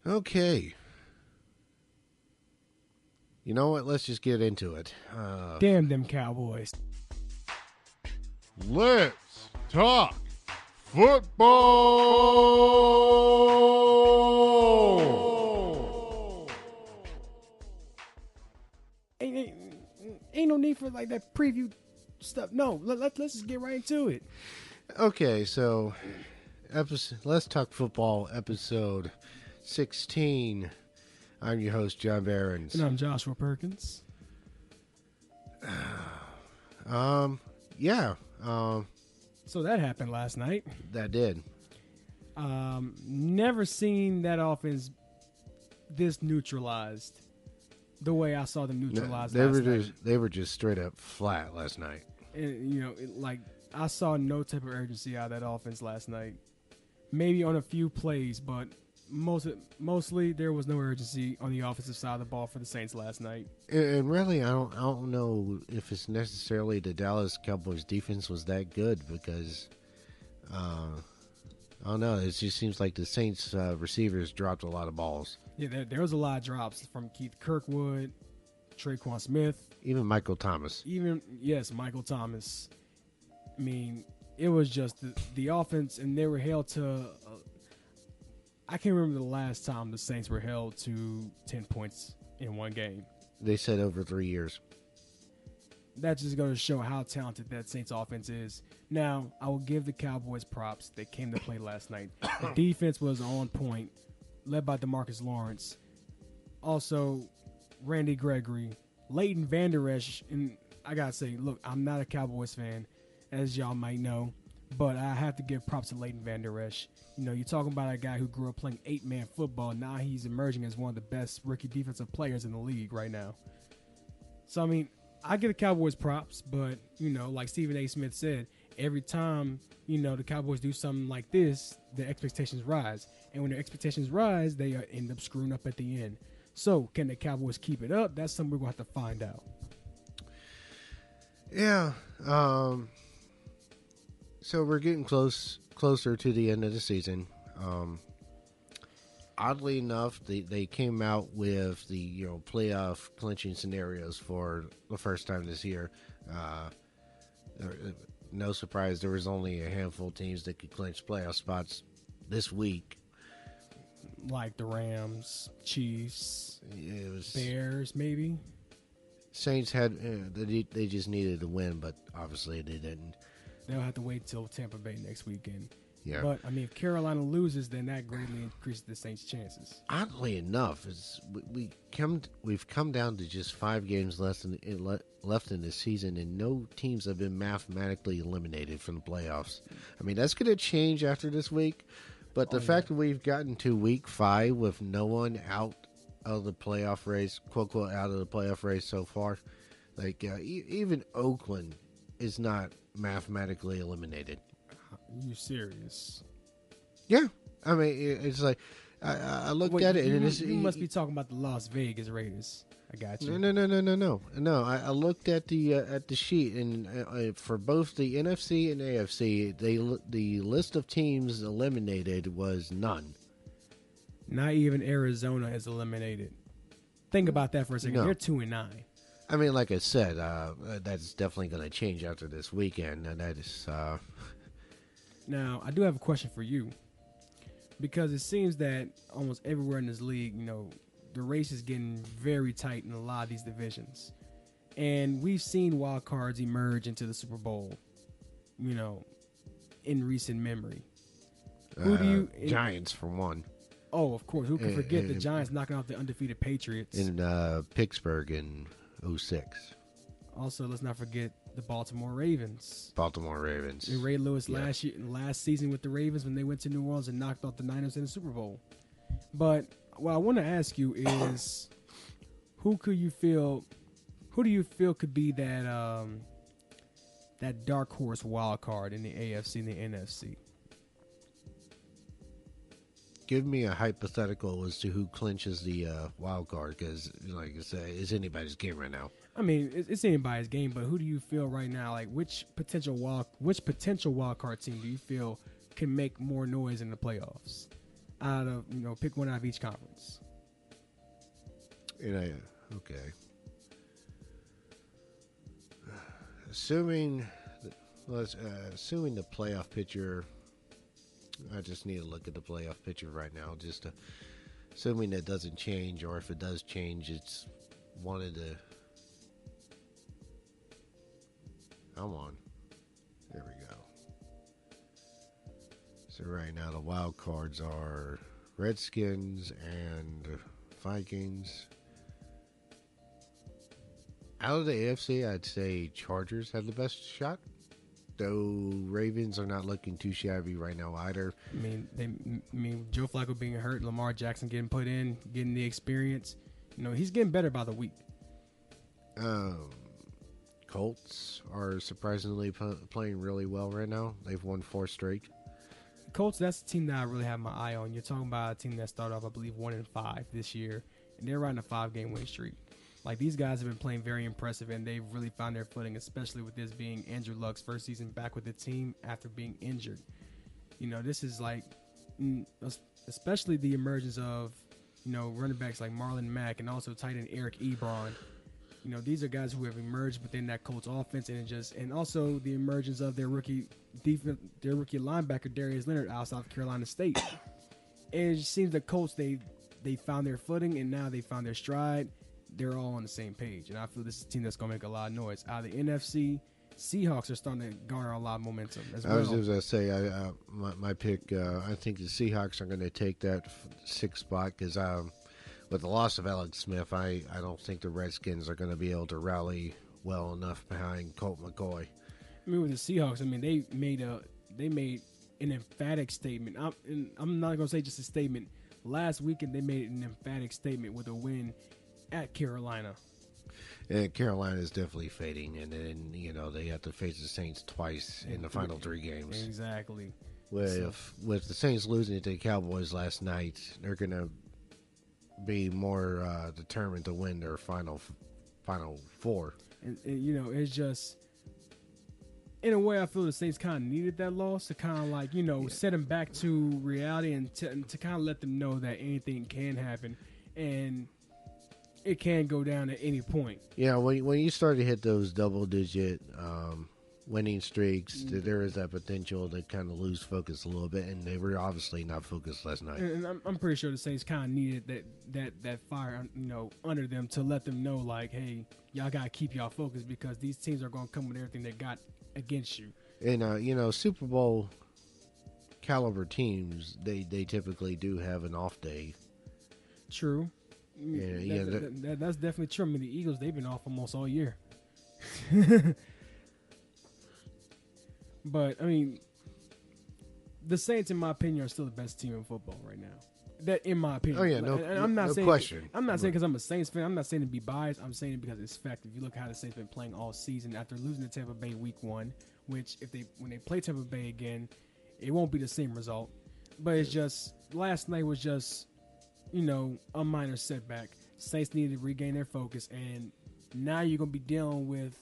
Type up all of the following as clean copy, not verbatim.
Okay. You know what? Let's just get into it. Damn them Cowboys. Let's talk football. Ain't no need for like that preview stuff. No, let's just get right into it. Okay, so Let's Talk Football, episode 16. I'm your host, John Behrens. And I'm Joshua Perkins. Yeah. So that happened last night. That did. Never seen that offense this neutralized the way I saw them neutralized last night. They were just straight up flat last night. And, I saw no type of urgency out of that offense last night. Maybe on a few plays, but mostly there was no urgency on the offensive side of the ball for the Saints last night. And really, I don't know if it's necessarily the Dallas Cowboys defense was that good because I don't know. It just seems like the Saints receivers dropped a lot of balls. Yeah, there was a lot of drops from Keith Kirkwood, Traquan Smith, even Michael Thomas. Michael Thomas. I mean, it was just the offense, and they were held to. I can't remember the last time the Saints were held to 10 points in one game. They said over 3 years. That's just going to show how talented that Saints offense is. Now, I will give the Cowboys props. They came to play last night. The defense was on point, led by DeMarcus Lawrence. Also, Randy Gregory, Leighton Vander Esch. And I got to say, look, I'm not a Cowboys fan, as y'all might know, but I have to give props to Leighton Vander Esch. You're talking about a guy who grew up playing 8-man football. Now he's emerging as one of the best rookie defensive players in the league right now. So, I mean, I give the Cowboys props, but, like Stephen A. Smith said, every time, the Cowboys do something like this, the expectations rise. And when their expectations rise, they end up screwing up at the end. So, can the Cowboys keep it up? That's something we're going to have to find out. Yeah. So we're getting closer to the end of the season. Oddly enough, they came out with the playoff clinching scenarios for the first time this year. No surprise, there was only a handful of teams that could clinch playoff spots this week. Like the Rams, Chiefs, Bears, maybe. Saints had they just needed to win, but obviously they didn't. They'll have to wait till Tampa Bay next weekend. Yeah. But, I mean, if Carolina loses, then that greatly increases the Saints' chances. Oddly enough, we've come down to just 5 games left in the season, and no teams have been mathematically eliminated from the playoffs. I mean, that's going to change after this week, but the fact that we've gotten to week 5 with no one out of the playoff race, quote-unquote, out of the playoff race so far, like even Oakland is not mathematically eliminated. Are you serious? Yeah. I mean, it's like, I looked at it, and you must be talking about the Las Vegas Raiders. I got you. No. I looked at the sheet, and for both the NFC and AFC, the list of teams eliminated was none. Not even Arizona is eliminated. Think about that for a second. No. They're 2-9. I mean, like I said, that's definitely going to change after this weekend, and that is. Now, I do have a question for you, because it seems that almost everywhere in this league, the race is getting very tight in a lot of these divisions, and we've seen wild cards emerge into the Super Bowl, in recent memory. Who do you? Giants for one. Oh, of course. Who can forget the Giants knocking off the undefeated Patriots in Pittsburgh in 2006. Also, let's not forget the Baltimore Ravens. And Ray Lewis last season with the Ravens when they went to New Orleans and knocked off the Niners in the Super Bowl. But what I want to ask you is, who do you feel could be that dark horse wild card in the AFC and the NFC? Give me a hypothetical as to who clinches the wild card, because, like I said, it's anybody's game right now. I mean, it's anybody's game, but who do you feel right now? Like, which potential wild card team do you feel can make more noise in the playoffs? Out of pick one out of each conference. Okay. Assuming the playoff picture, I just need to look at the playoff picture right now. Just assuming that doesn't change, or if it does change, it's one of the. Come on, there we go. So right now the wild cards are Redskins and Vikings. Out of the AFC, I'd say Chargers have the best shot, though Ravens are not looking too shabby right now either. I mean, Joe Flacco being hurt, Lamar Jackson getting put in, getting the experience. He's getting better by the week. Colts are surprisingly playing really well right now. They've won 4 straight. Colts, that's the team that I really have my eye on. You're talking about a team that started off, I believe, 1-5 this year, and they're riding a 5-game win streak. Like, these guys have been playing very impressive, and they've really found their footing, especially with this being Andrew Luck's first season back with the team after being injured. This is like, especially the emergence of, running backs like Marlon Mack and also tight end Eric Ebron. These are guys who have emerged within that Colts offense, and also the emergence of their rookie linebacker Darius Leonard out of South Carolina State. And it just seems the Colts they found their footing, and now they found their stride. They're all on the same page, and I feel this is a team that's going to make a lot of noise. Out of the NFC, Seahawks are starting to garner a lot of momentum as well. I was going to say, my pick, I think the Seahawks are going to take that 6th spot because with the loss of Alex Smith, I don't think the Redskins are going to be able to rally well enough behind Colt McCoy. I mean, with the Seahawks, they made an emphatic statement. I'm not going to say just a statement. Last weekend, they made an emphatic statement with a win at Carolina. And Carolina is definitely fading, and then they have to face the Saints twice in the final 3 games. Exactly. With the Saints losing to the Cowboys last night, they're going to be more determined to win their final 4. And it's just, in a way, I feel the Saints kind of needed that loss to kind of set them back to reality and to kind of let them know that anything can happen. And it can go down at any point. Yeah, when you start to hit those double-digit winning streaks, there is that potential to kind of lose focus a little bit, and they were obviously not focused last night. And I'm pretty sure the Saints kind of needed that fire, under them to let them know, like, hey, y'all got to keep y'all focused because these teams are going to come with everything they got against you. And, Super Bowl caliber teams, they typically do have an off day. True. That's definitely true. I mean, the Eagles, they've been off almost all year. But, I mean, the Saints, in my opinion, are still the best team in football right now. That, in my opinion. Oh, yeah, no question. I'm not saying because I'm a Saints fan. I'm not saying to be biased. I'm saying it because it's fact. If you look how the Saints been playing all season after losing to Tampa Bay week 1, which when they play Tampa Bay again, it won't be the same result. But it's just, last night was just, a minor setback. Saints needed to regain their focus, and now you're going to be dealing with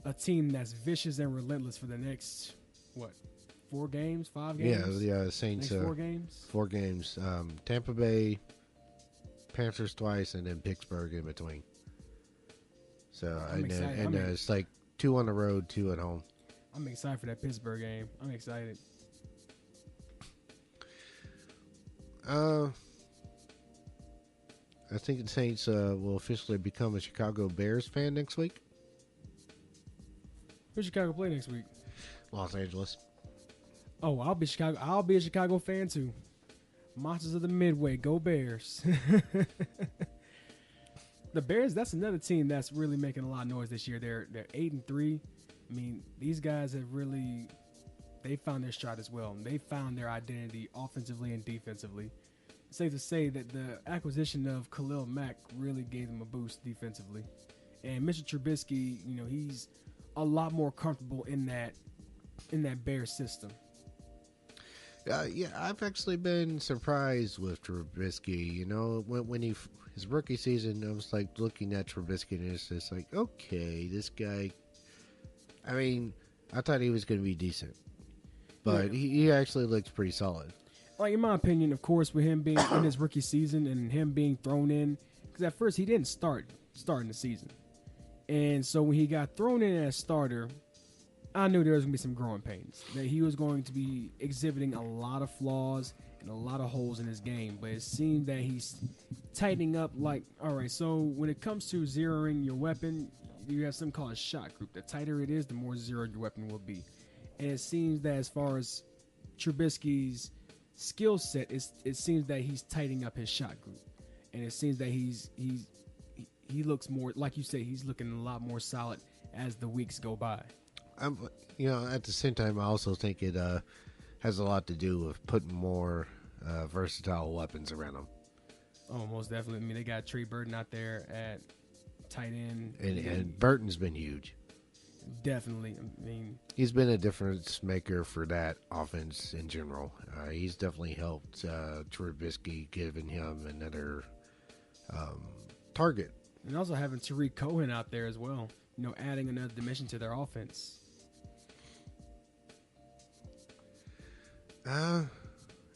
a team that's vicious and relentless for the next, 4 games, 5 games? Yeah, Saints. 4 games? 4 games. Tampa Bay, Panthers twice, and then Pittsburgh in between. So, it's like 2 on the road, 2 at home. I'm excited for that Pittsburgh game. I'm excited. I think the Saints will officially become a Chicago Bears fan next week. Who's Chicago play next week? Los Angeles. Oh, I'll be a Chicago fan too. Monsters of the Midway, go Bears. The Bears, that's another team that's really making a lot of noise this year. They're 8-3. I mean, these guys have really found their stride as well. They found their identity offensively and defensively. It's safe to say that the acquisition of Khalil Mack really gave them a boost defensively. And Mr. Trubisky, he's a lot more comfortable in that Bears system. Yeah, I've actually been surprised with Trubisky. You know, when his rookie season, I was like looking at Trubisky and it's just like, okay, this guy. I mean, I thought he was going to be decent, Yeah. but he actually looks pretty solid. Like in my opinion, of course, with him being in his rookie season and him being thrown in, because at first he didn't starting the season, and so when he got thrown in as starter, I knew there was gonna be some growing pains. That he was going to be exhibiting a lot of flaws and a lot of holes in his game. But it seemed that he's tightening up. Like, all right, so when it comes to zeroing your weapon, you have something called a shot group. The tighter it is, the more zeroed your weapon will be. And it seems that as far as Trubisky's skill set, it seems that he's tightening up his shot group, and it seems that he looks more, like you say, he's looking a lot more solid as the weeks go by. At the same time, I also think it has a lot to do with putting more versatile weapons around him. Oh, most definitely. I mean, they got Trey Burton out there at tight end, And Burton's been huge. definitely. I mean, He's been a difference maker for that offense in general. He's definitely helped Trubisky, giving him another target. and also having Tariq Cohen out there as well. You know, adding another dimension to their offense.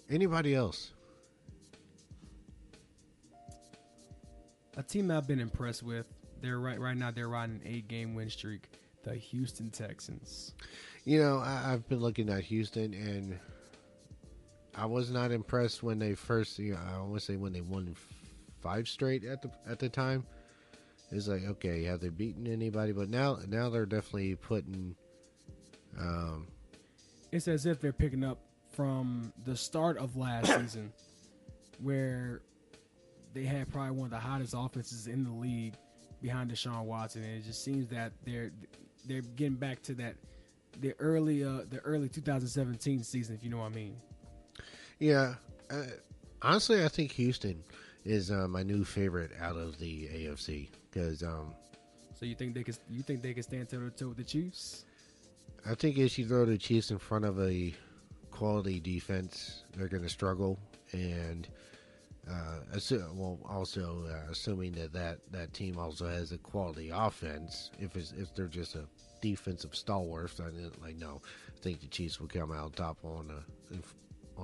Anybody else? A team that I've been impressed with. They're right now. They're riding an 8-game win streak. The Houston Texans. You know, I've been looking at Houston, and I was not impressed when they first. I want to say when they won 5 straight at the time. It's like, okay, have they beaten anybody? But now they're definitely putting. It's as if they're picking up from the start of last season, where they had probably one of the hottest offenses in the league behind Deshaun Watson, and it just seems that they're getting back to that the early 2017 season, if you know what I mean. Yeah, honestly, I think Houston is my new favorite out of the AFC because So you think they can stand toe to toe with the Chiefs? I think if you throw the Chiefs in front of a quality defense, they're going to struggle. And assuming that team also has a quality offense, if they're just a defensive stalwart, I think the Chiefs will come out top on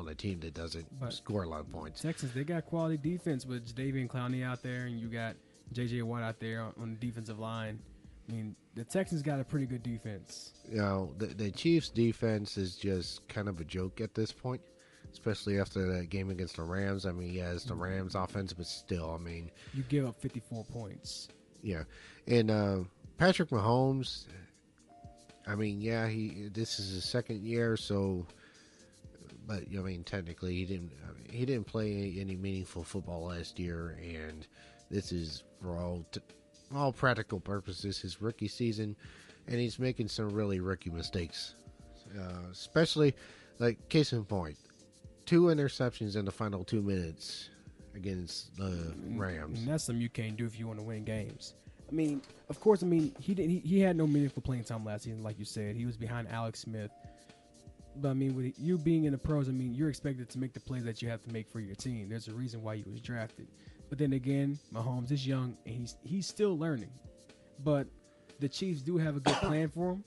a team that doesn't score a lot of points. Texans, they got quality defense with Jadeveon Clowney out there, and you got J.J. Watt out there on the defensive line. I mean, the Texans got a pretty good defense. You know, the Chiefs' defense is just kind of a joke at this point, especially after that game against the Rams. I mean, yeah, it's the Rams' offense, but still, I mean, you give up 54 points. Yeah, and Patrick Mahomes. I mean, yeah, this is his second year, so. But I mean, technically, he didn't play any meaningful football last year, and this is for all practical purposes his rookie season, and he's making some really rookie mistakes, especially like case in point, 2 interceptions in the final 2 minutes against the Rams. And that's something you can't do if you want to win games. I mean, of course, I mean he had no meaningful playing time last season, like you said. He was behind Alex Smith. But I mean, with you being in the pros, I mean, you're expected to make the plays that you have to make for your team. There's a reason why you was drafted. But then again, Mahomes is young and he's still learning. But the Chiefs do have a good plan for him,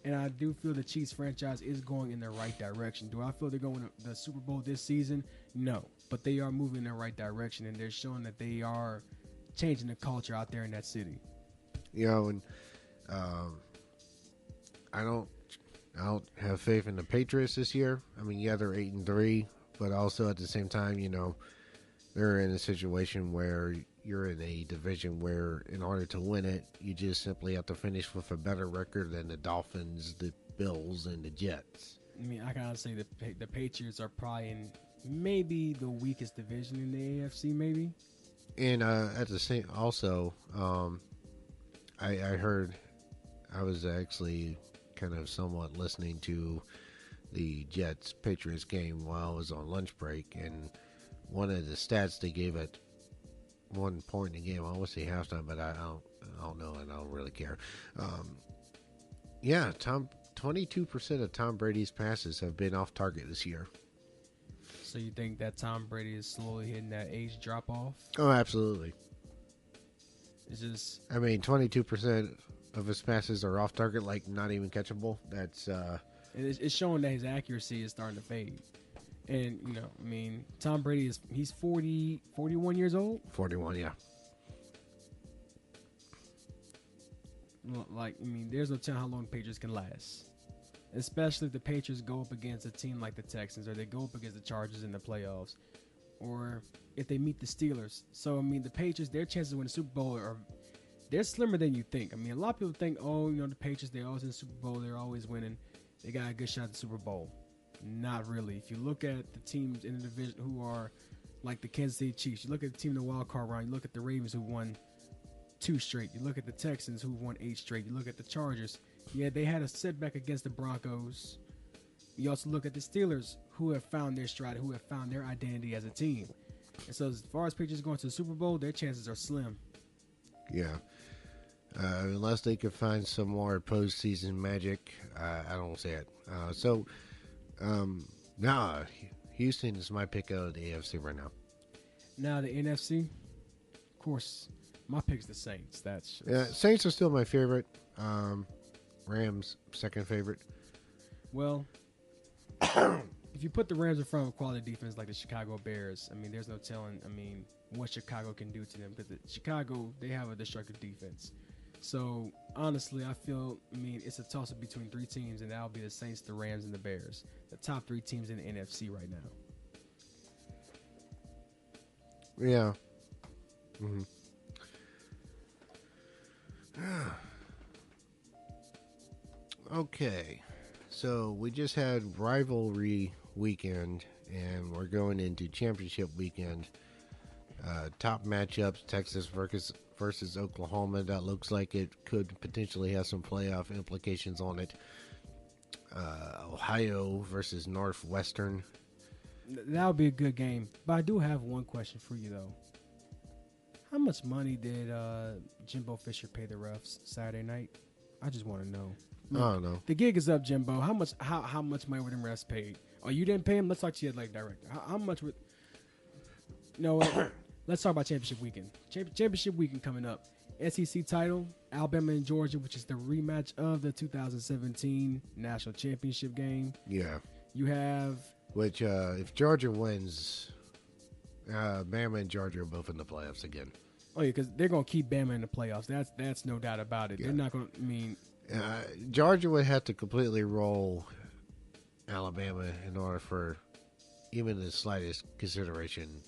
and I do feel the Chiefs franchise is going in the right direction. Do I feel they're going to the Super Bowl this season? No, but they are moving in the right direction, and they're showing that they are changing the culture out there in that city. You know, and I don't have faith in the Patriots this year. I mean, yeah, they're 8-3, but also at the same time, you know, they're in a situation where you're in a division where, in order to win it, you just simply have to finish with a better record than the Dolphins, the Bills, and the Jets. I mean, I gotta say the Patriots are probably in maybe the weakest division in the AFC, maybe. And at the same, also, I heard, I was actually kind of somewhat listening to the Jets Patriots game while I was on lunch break, and one of the stats they gave at one point in the game, I want to say halftime, but I don't know, and I don't really care. 22% of Tom Brady's passes have been off target this year. So you think that Tom Brady is slowly hitting that age drop off? Oh, absolutely. It's just, I mean, 22% of his passes are off target, like not even catchable. That's it's showing that his accuracy is starting to fade. And, I mean, Tom Brady he's 41 years old. 41, yeah. Like, I mean, there's no telling how long the Patriots can last. Especially if the Patriots go up against a team like the Texans, or they go up against the Chargers in the playoffs, or if they meet the Steelers. So, I mean, the Patriots, their chances to win the Super Bowl they're slimmer than you think. I mean, a lot of people think, the Patriots, they're always in the Super Bowl, they're always winning. They got a good shot at the Super Bowl. Not really. If you look at the teams in the division who are like the Kansas City Chiefs, you look at the team in the wild card round, you look at the Ravens who won 2 straight, you look at the Texans who won 8 straight, you look at the Chargers. Yeah, they had a setback against the Broncos. You also look at the Steelers who have found their stride, who have found their identity as a team. And so as far as Patriots going to the Super Bowl, their chances are slim. Yeah. Unless they could find some more postseason magic, I don't see it. Houston is my pick out of the AFC right now. Now the NFC, of course, my pick's the Saints. That's just... Saints are still my favorite. Rams second favorite. Well, if you put the Rams in front of a quality defense like the Chicago Bears, I mean, there's no telling. I mean, what Chicago can do to them, because Chicago, they have a destructive defense. So honestly, I mean, it's a toss-up between 3 teams, and that'll be the Saints, the Rams, and the Bears. The top 3 teams in the NFC right now. Yeah. Mm-hmm. Okay. So we just had rivalry weekend, and we're going into championship weekend. Top matchups: Texas versus Oklahoma. That looks like it could potentially have some playoff implications on it. Ohio versus Northwestern. That would be a good game. But I do have one question for you, though. How much money did Jimbo Fisher pay the refs Saturday night? I just want to know. I don't know. The gig is up, Jimbo. How much money were them refs paid? Oh, you didn't pay him? Let's talk to you like director. How much would... No, let's talk about championship weekend. Championship weekend coming up. SEC title, Alabama and Georgia, which is the rematch of the 2017 national championship game. Yeah. You have... Which, if Georgia wins, Bama and Georgia are both in the playoffs again. Oh, yeah, because they're going to keep Bama in the playoffs. That's no doubt about it. Yeah. They're not going to... I mean... Georgia would have to completely roll Alabama in order for even the slightest consideration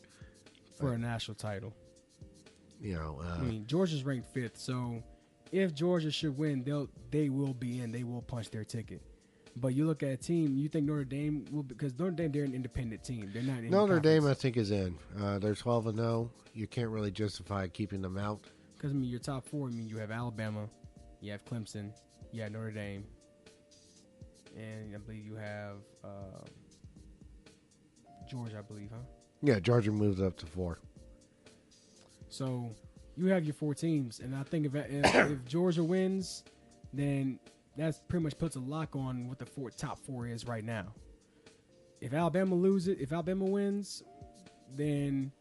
for a national title. I mean, Georgia's ranked 5th, so if Georgia should win, they will be in. They will punch their ticket. But you look at a team, you think Notre Dame will, because Notre Dame, they're an independent team. They're not in Notre Dame, I think, is in. They're 12-0. You can't really justify keeping them out. Because, I mean, your top 4, I mean, you have Alabama, you have Clemson, you have Notre Dame, and I believe you have Georgia, I believe, huh? Yeah, Georgia moves up to 4. So you have your 4 teams, and I think if Georgia wins, then that pretty much puts a lock on what the top 4 is right now. If Alabama wins, then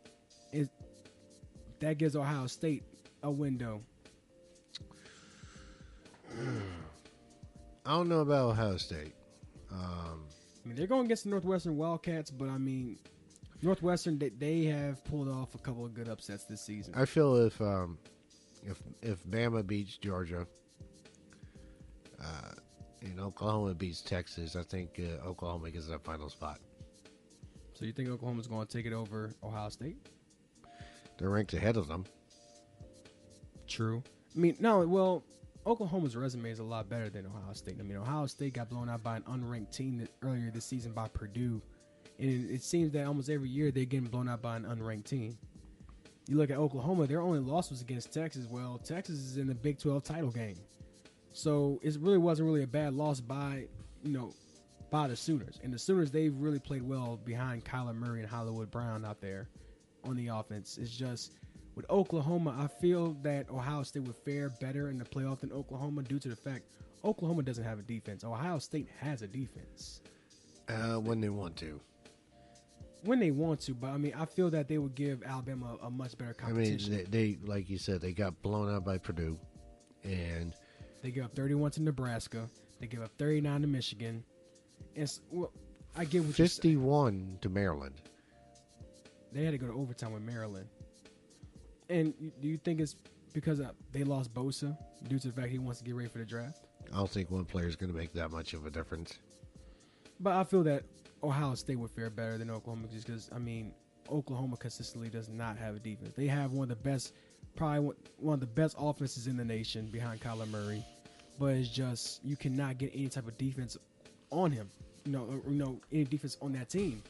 that gives Ohio State a window. I don't know about Ohio State. I mean, they're going against the Northwestern Wildcats, but I mean, Northwestern, they have pulled off a couple of good upsets this season. I feel if Bama beats Georgia, and Oklahoma beats Texas, I think Oklahoma gets that final spot. So you think Oklahoma's going to take it over Ohio State? They're ranked ahead of them. True. I mean, no, well, Oklahoma's resume is a lot better than Ohio State. I mean, Ohio State got blown out by an unranked team earlier this season by Purdue. And it seems that almost every year they're getting blown out by an unranked team. You look at Oklahoma, their only loss was against Texas. Well, Texas is in the Big 12 title game. So it really wasn't really a bad loss by the Sooners. And the Sooners, they've really played well behind Kyler Murray and Hollywood Brown out there on the offense. It's just with Oklahoma, I feel that Ohio State would fare better in the playoff than Oklahoma due to the fact Oklahoma doesn't have a defense. Ohio State has a defense. When they want to. when they want to, but I mean, I feel that they would give Alabama a much better I mean, competition. they like you said, they got blown out by Purdue, and They give up 31 to Nebraska. They give up 39 to Michigan. And well, I get what you're saying. 51 to Maryland. They had to go to overtime with Maryland. And do you think it's because they lost Bosa due to the fact he wants to get ready for the draft? I don't think one player is going to make that much of a difference. But I feel that Ohio State would fare better than Oklahoma just because, I mean, Oklahoma consistently does not have a defense. They have one of the best, probably one of the best offenses in the nation behind Kyler Murray. But it's just, you cannot get any type of defense on him. Any defense on that team.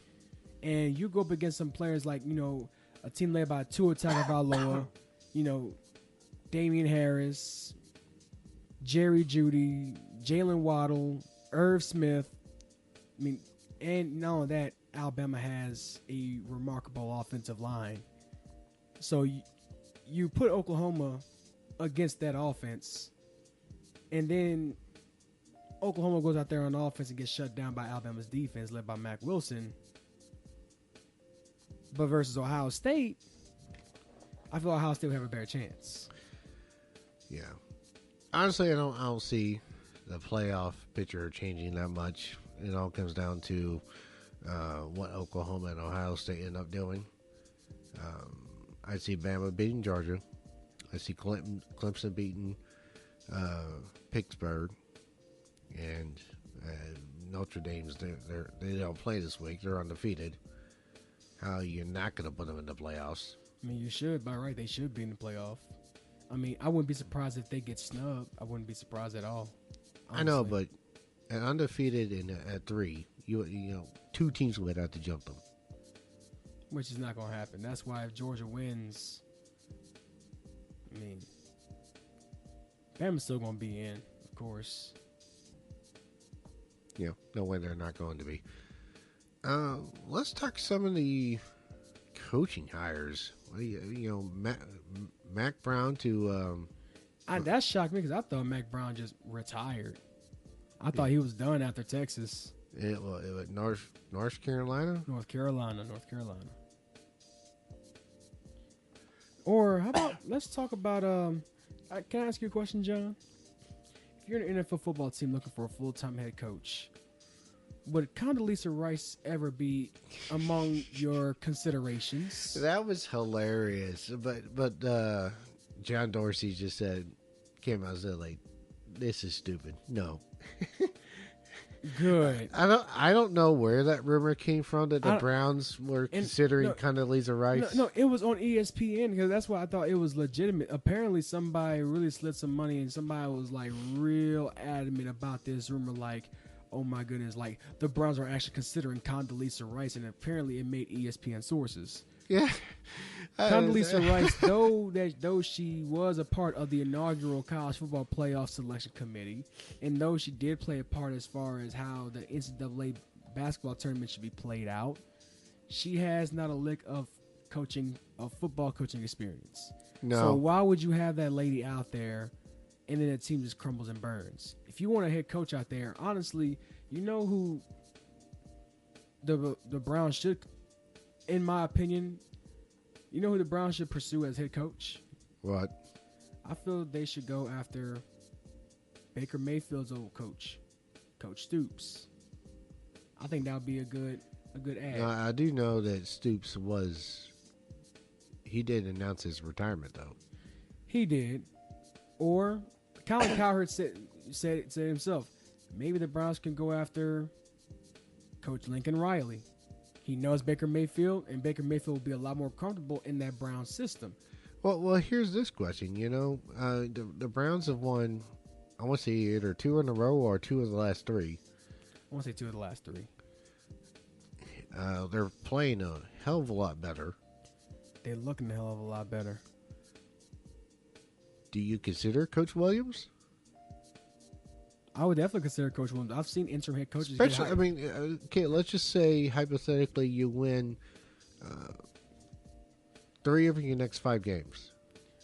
And you go up against some players like, a team led by Tua Tagovailoa, Damian Harris, Jerry Jeudy, Jalen Waddle, Irv Smith. I mean, and not only that, Alabama has a remarkable offensive line. So you put Oklahoma against that offense, and then Oklahoma goes out there on offense and gets shut down by Alabama's defense led by Mack Wilson. But versus Ohio State, I feel Ohio State would have a better chance. Yeah. Honestly, I don't see the playoff picture changing that much. It all comes down to what Oklahoma and Ohio State end up doing. I see Bama beating Georgia. I see Clemson beating Pittsburgh, and Notre Dame's they don't play this week. They're undefeated. How you're not going to put them in the playoffs? I mean, you should. By right, they should be in the playoff. I mean, I wouldn't be surprised if they get snubbed. I wouldn't be surprised at all. Honestly. I know, but an undefeated and at 3, you know, 2 teams would have to jump them, which is not going to happen. That's why if Georgia wins, I mean, Bama's still going to be in, of course. Yeah, no way they're not going to be. Let's talk some of the coaching hires. Mac Brown to. That shocked me because I thought Mac Brown just retired. I thought he was done after Texas. North Carolina. North Carolina. Or how about let's talk about can I ask you a question, John? If you're an NFL football team looking for a full-time head coach, would Condoleezza Rice ever be among your considerations? That was hilarious, but John Dorsey just came out and said like, "This is stupid." No. Good. I don't know where that rumor came from that the Browns were considering Condoleezza Rice. No, it was on ESPN because that's why I thought it was legitimate. Apparently, somebody really slid some money and somebody was like real adamant about this rumor. Like, oh my goodness, like the Browns are actually considering Condoleezza Rice, and apparently it made ESPN sources. Yeah. Condoleezza Rice, though she was a part of the inaugural college football playoff selection committee, and though she did play a part as far as how the NCAA basketball tournament should be played out, she has not a lick of football coaching experience. No. So why would you have that lady out there, and then the team just crumbles and burns? If you want a head coach out there, honestly, you know who the Browns should, in my opinion, you know who the Browns should pursue as head coach? What? I feel they should go after Baker Mayfield's old coach, Coach Stoops. I think that would be a good ad. I do know that Stoops he did announce his retirement though. He did. Or Colin Cowherd said himself, maybe the Browns can go after Coach Lincoln Riley. He knows Baker Mayfield, and Baker Mayfield will be a lot more comfortable in that Browns system. Well, here's this question. The Browns have won, I want to say either 2 in a row or 2 of the last 3. I want to say 2 of the last 3. They're playing a hell of a lot better. They're looking a hell of a lot better. Do you consider Coach Williams? I would definitely consider Coach Williams. I've seen interim head coaches. Especially, I mean, okay, let's just say hypothetically you win 3 of your next 5 games.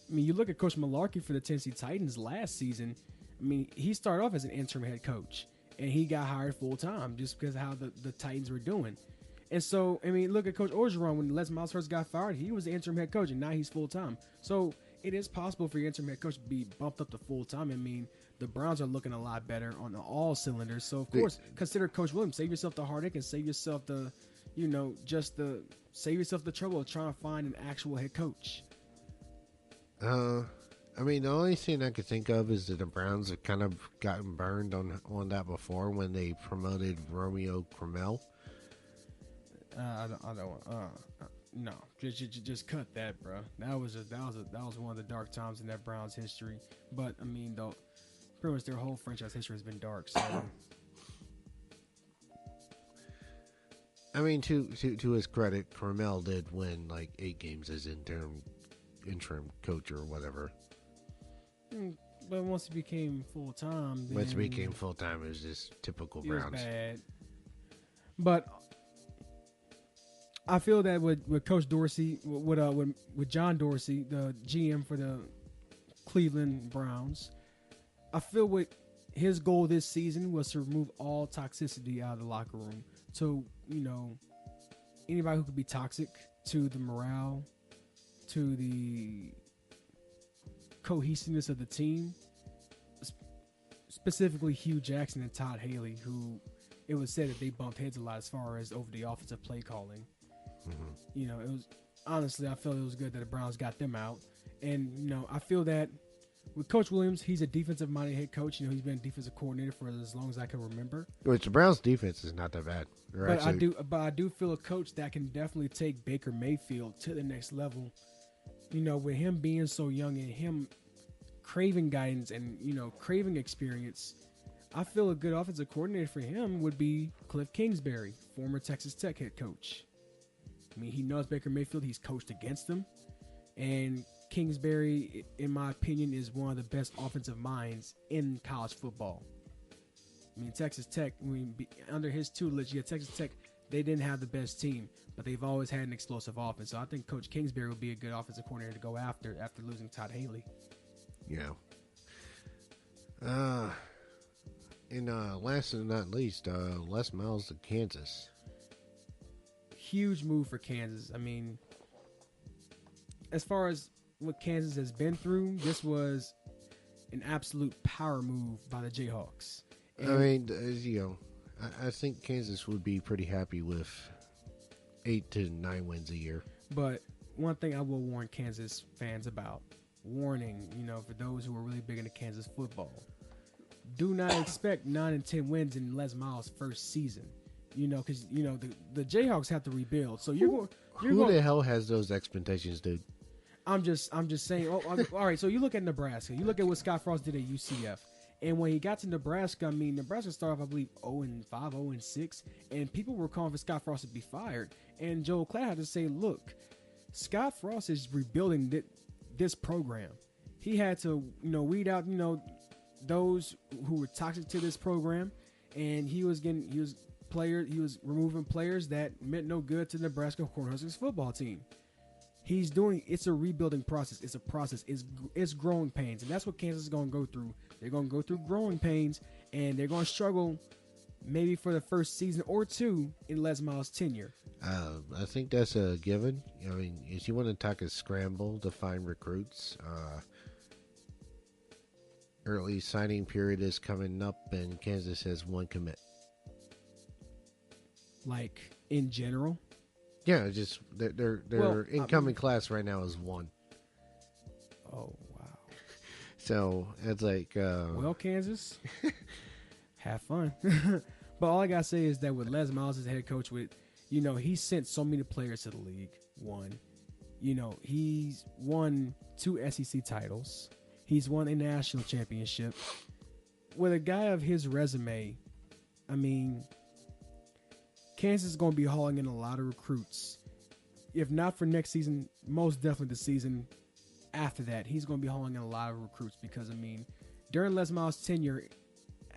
I mean, you look at Coach Malarkey for the Tennessee Titans last season. I mean, he started off as an interim head coach, and he got hired full time just because of how the Titans were doing. And so, I mean, look at Coach Orgeron. When Les Miles first got fired, he was the interim head coach, and now he's full-time. So it is possible for your interim head coach to be bumped up to full-time. I mean, the Browns are looking a lot better on all cylinders. So, of course, consider Coach Williams. Save yourself the heartache and save yourself the, save yourself the trouble of trying to find an actual head coach. I mean, the only thing I could think of is that the Browns have kind of gotten burned on that before when they promoted Romeo Crennel. I don't want. No, just cut that, bro. That was one of the dark times in that Browns history. But I mean, though, pretty much their whole franchise history has been dark. So, I mean, to his credit, Crennel did win like 8 games as interim coach or whatever. But once he became full time, it was just typical Browns. Was bad. But I feel that with Coach Dorsey, with John Dorsey, the GM for the Cleveland Browns, I feel what his goal this season was to remove all toxicity out of the locker room. So, anybody who could be toxic to the morale, to the cohesiveness of the team, specifically Hugh Jackson and Todd Haley, who it was said that they bumped heads a lot as far as over the offensive play calling. Mm-hmm. It was honestly, I felt it was good that the Browns got them out. And, I feel that with Coach Williams, he's a defensive-minded head coach. He's been a defensive coordinator for as long as I can remember. Which the Browns' defense is not that bad. But I do feel a coach that can definitely take Baker Mayfield to the next level. With him being so young and him craving guidance and, craving experience, I feel a good offensive coordinator for him would be Cliff Kingsbury, former Texas Tech head coach. I mean, he knows Baker Mayfield. He's coached against him. And Kingsbury, in my opinion, is one of the best offensive minds in college football. I mean, Texas Tech, under his tutelage, Texas Tech, they didn't have the best team, but they've always had an explosive offense. So I think Coach Kingsbury would be a good offensive coordinator to go after losing Todd Haley. Yeah. And last but not least, Les Miles to Kansas. Huge move for Kansas. I mean, as far as what Kansas has been through, this was an absolute power move by the Jayhawks. And I mean, I think Kansas would be pretty happy with 8 to 9 wins a year. But one thing I will warn Kansas fans about, warning, for those who are really big into Kansas football, do not expect 9 and 10 wins in Les Miles' first season. Because the Jayhawks have to rebuild. So who the hell has those expectations, dude? I'm just saying. All right. So you look at Nebraska. You look at what Scott Frost did at UCF. And when he got to Nebraska, I mean, Nebraska started off, I believe, 0-5, 0-6, and people were calling for Scott Frost to be fired. And Joel Klatt had to say, look, Scott Frost is rebuilding this program. He had to, weed out, those who were toxic to this program, and he was removing players that meant no good to Nebraska Cornhuskers football team. It's a rebuilding process. It's a process. It's growing pains. And that's what Kansas is going to go through. They're going to go through growing pains, and they're going to struggle maybe for the first season or two in Les Miles' tenure. I think that's a given. I mean, if you want to talk a scramble to find recruits, early signing period is coming up, and Kansas has 1 commit. Like, in general? Yeah, just their incoming class right now is 1. Oh, wow. So it's like, well, Kansas, have fun. But all I gotta say is that with Les Miles as head coach, he sent so many players to the league. 1, he's won 2 SEC titles. He's won a national championship. With a guy of his resume, I mean, Kansas is going to be hauling in a lot of recruits. If not for next season, most definitely the season after that. He's going to be hauling in a lot of recruits because, I mean, during Les Miles' tenure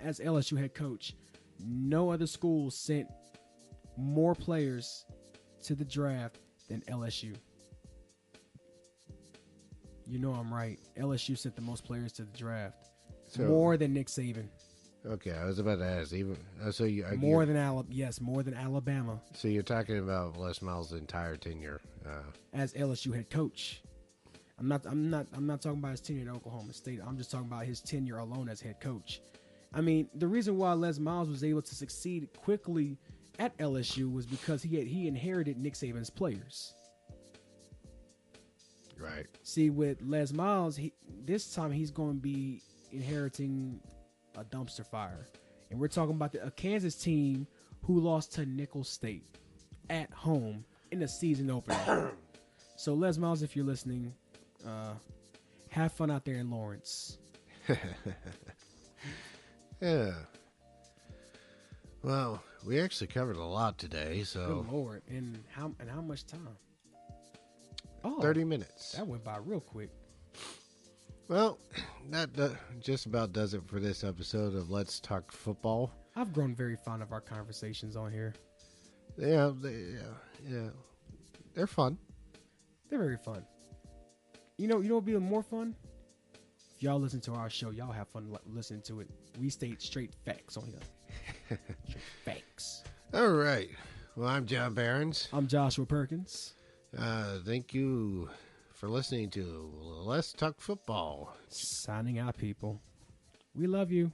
as LSU head coach, no other school sent more players to the draft than LSU. I'm right. LSU sent the most players to the draft. More than Nick Saban. Okay, I was about to ask. Even so, More than Alabama. Yes, more than Alabama So you're talking about Les Miles' entire tenure. as LSU head coach. I'm not talking about his tenure at Oklahoma State. I'm just talking about his tenure alone as head coach. I mean, the reason why Les Miles was able to succeed quickly at LSU was because he inherited Nick Saban's players. Right. See, with Les Miles, this time he's going to be inheriting a dumpster fire, and we're talking about a Kansas team who lost to Nicholls State at home in the season opener. So Les Miles, if you're listening, have fun out there in Lawrence. Yeah. Well, we actually covered a lot today, so Good Lord, and how much time? Oh, 30 minutes. That went by real quick. Well, that just about does it for this episode of Let's Talk Football. I've grown very fond of our conversations on here. Yeah, they're fun. They're very fun. You know what'd be more fun? If y'all listen to our show, y'all have fun listening to it. We state straight facts on here. Straight facts. All right. Well, I'm John Behrens. I'm Joshua Perkins. Thank you for listening to Let's Talk Football. Signing out, people. We love you.